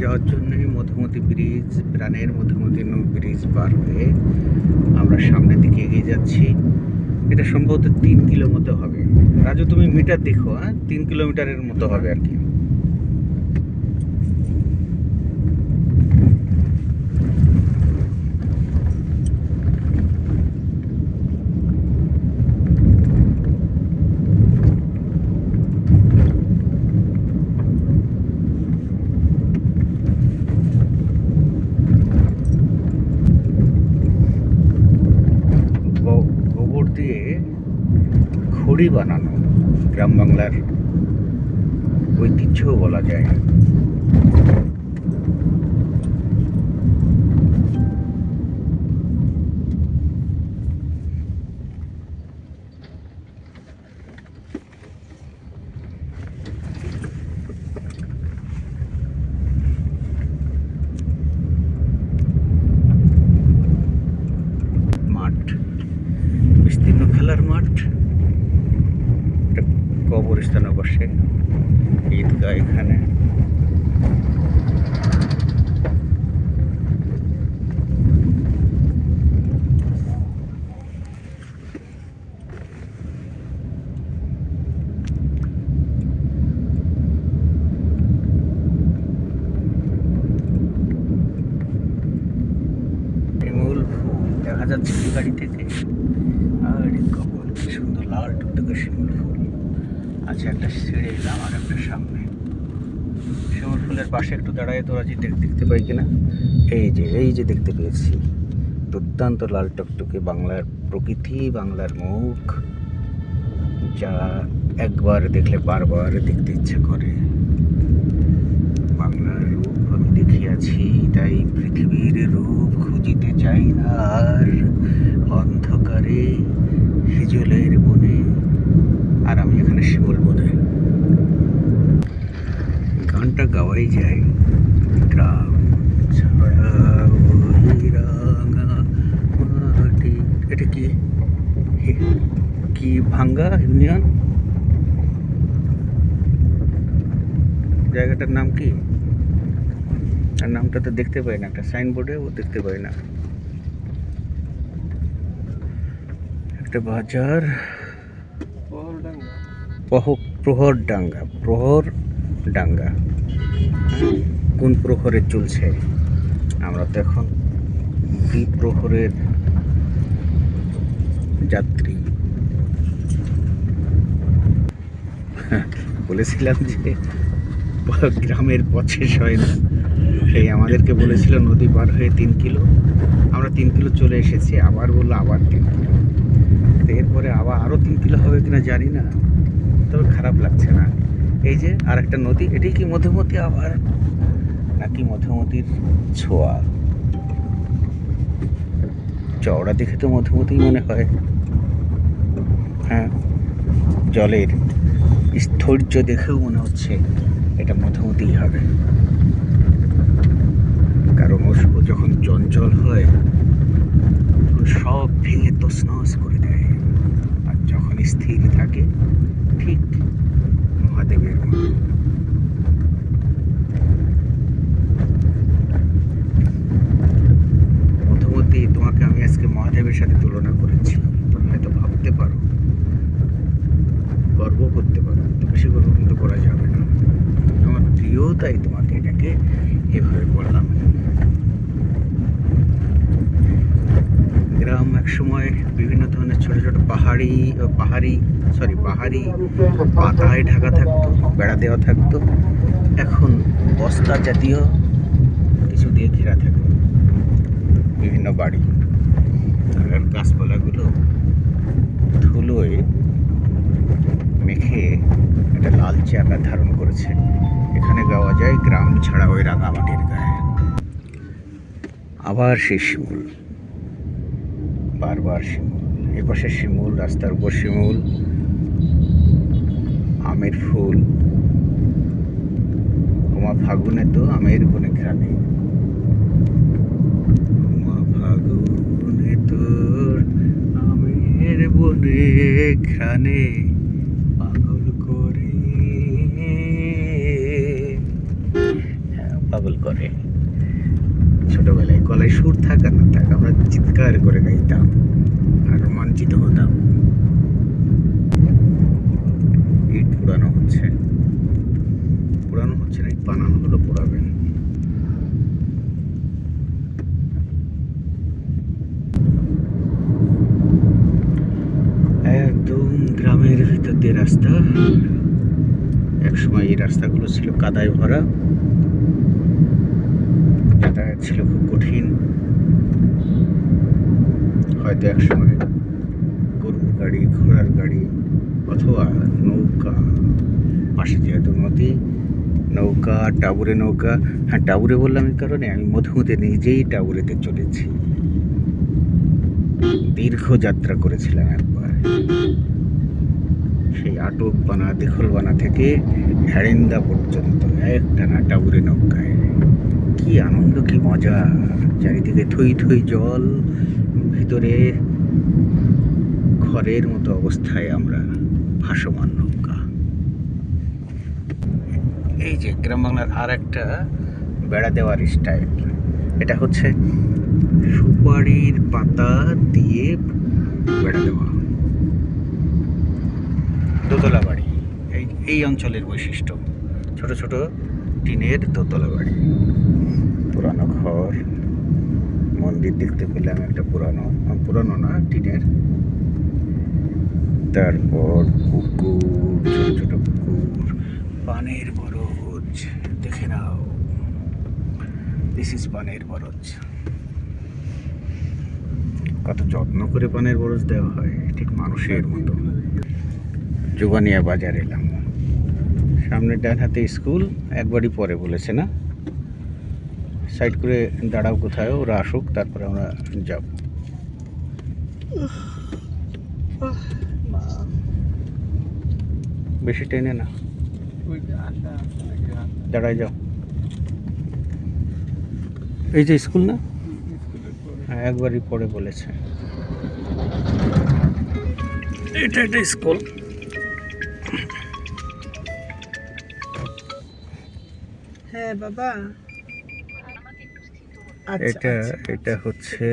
যাওয়ার জন্য মধুমতি ব্রিজ, প্রাণের মধুমতি ব্রিজ পার হয়ে আমরা সামনের দিকে এগিয়ে যাচ্ছি। এটা সম্ভবত 3 কিলো মতো হবে। রাজু, তুমি মিটার দেখো। 3 কিলোমিটারের মতো হবে আর কি। গোবর দিয়ে খড়ি বানানো গ্রাম বাংলার ঐতিহ্যও বলা যায়। মাঠ, বিস্তীর্ণ খেলার মাঠ, কবরস্থানে বসে ঈদগাহ এখানে। শিমুল ফুল দেখা যাচ্ছে গাড়ি থেকে। আর কপাল, কি সুন্দর লাল টুকটুকে শিমুল ফুল। আচ্ছা, একটা ছেড়ে এলাম আর একটা সামনে। শিমুল ফুলের পাশে একটু দাঁড়ায় তোরা যে দেখতে পাই কিনা। এই যে দেখতে পেয়েছি দুর্দান্ত লাল টকটকে বাংলার প্রকৃতি, বাংলার মুখ, যা একবার দেখলে বারবার দেখতে ইচ্ছে করে। বাংলার রূপ আমি দেখিয়াছি, তাই পৃথিবীর রূপ খুঁজিতে চাই না আর অন্ধকারে হিজলের বনে। আর আমি এখানে শিমুল বনে। গানটা গাওয়াই যায়। গ্রাম ছাড়া ওই রাঙা মাটি। এটা কি ভাঙ্গা ইউনিয়ন? জায়গাটার নাম কি? আর নামটা তো দেখতে পাই না, একটা সাইনবোর্ডেও দেখতে পাই না। একটা বাজার, প্রহরডাঙ্গা। কোন প্রহরে চলছে? আমরা তো এখন দ্বিপ্রহরের যাত্রী। বলেছিলাম যে গ্রামের পথ শেষ হয় না, সেই আমাদেরকে বলেছিল নদী পার হয়ে 3 কিলো। আমরা 3 কিলো চলে এসেছি, আবার বললো আবার 3 কিলো। এরপরে আরও 3 কিলো হবে কিনা জানি না, তবে খারাপ লাগছে না। এই যে আর একটা নদী, এটাই কি মধুমতি আবার, নাকি মধুমতির ছোঁয়া? চওড়া দেখে তো মধুমতি মনে হয়। হ্যাঁ, জলের স্থৈর্য দেখেও মনে হচ্ছে এটা মধুমতিই হবে। কারণ ও যখন চঞ্চল হয় সব ভেঙে তছনছ করে দেয়, আর যখন স্থির থাকে ঠিক মহাদেবের মতো। মধুমতি, তোমাকে আমি আজকে মহাদেবের সাথে তুলনা করেছি। তুমি হয়তো ভাবতে পারো, গর্ব করতে পারো, তো বেশি গর্ব কিন্তু করা যাবে না। আমার প্রিয়, তাই তোমাকে এটাকে এভাবে বললাম। গ্রাম এক সময় বিভিন্ন ধরনের ছোট ছোট পাহাড়ি পাতায় ঢাকা থাকতো, বেড়া দেওয়া থাকতো। এখন বস্তা জাতীয় কিছু দিয়ে ঘেরা থাকে বিভিন্ন বাড়ি। আর গাছপালাগুলো ধুলোয় মেখে একটা লালচে আকার ধারণ করেছে। এখানে গাওয়া যায় গ্রাম ছাড়া ওই রাঙামাটির গায়ে। আবার সেই শিমুল, বারবার শিমুল। এপাশে শিমুল, রাস্তার উপর শিমুল, আমের ফুল। ওমা ফাগুনে তো আমের বনে ঘ্রাণে, ওমা ফাগুনে তোর আমের বনে ঘ্রাণে পাগল করে, পাগল করে। গানে সুর থাক আর না থাক, আমরা চিৎকার করে গাইতাম আর রোমাঞ্চিত হতাম। ইট পোড়ানো হচ্ছে না, ইট বানানো হলো, পোড়াবেন। একদম গ্রামের ভিতর দিয়ে রাস্তা। একসময় এই রাস্তাগুলো ছিল কাদায় ভরা, যাতায়াত ছিল খুব কঠিন। হয়তো একসময় গরুর গাড়ি, ঘোড়ার গাড়ি অথবা নৌকা, পাশে যেহেতু নদী, নৌকা, টাবুরে নৌকা। হ্যাঁ, টাবুরে বললাম এই কারণে আমি মধুমতে নিজেই টাবুরেতে চলেছি, দীর্ঘ যাত্রা করেছিলাম একবার, সেই আটকবানা দেখলবানা থেকে হ্যারিন্দা পর্যন্ত একটানা টাবুরে নৌকায়। কি আনন্দ, কি মজা! চারিদিকে থই থই জল, ভিতরে ঘরের মতো অবস্থায় আমরা, ভাসমান নৌকা। এই যে গ্রাম বাংলার আর একটা বেড়া দেওয়ার স্টাইল, এটা হচ্ছে সুপারির পাতা দিয়ে বেড়া দেওয়া। দোতলা বাড়ি এই অঞ্চলের বৈশিষ্ট্য, ছোট ছোট টিনের দোতলা বাড়ি, পুরানো ঘর। মন্দির দেখতে পেলাম একটা, পুরানো না, টিনের। তারপর পুকুর, ছোট ছোট পুকুর, পানের বরজ, দেখে নাও, দিস ইজ পানের বরজ। কত যত্ন করে পানের বরজ দেওয়া হয়, ঠিক মানুষের মতো। জোবানিয়া বাজার এলাম, সামনে ডান হাতে স্কুল, একবারই পরে বলেছে না, সাইড করে দাঁড়াও কোথায়, ওরা আসুক তারপরে আমরা যাব। বেশি টেনে না, দাঁড়ায় যাও। এই যে স্কুল না, হ্যাঁ একবারই পরে বলেছে। এটা স্কুল। হ্যাঁ বাবা, এটা হচ্ছে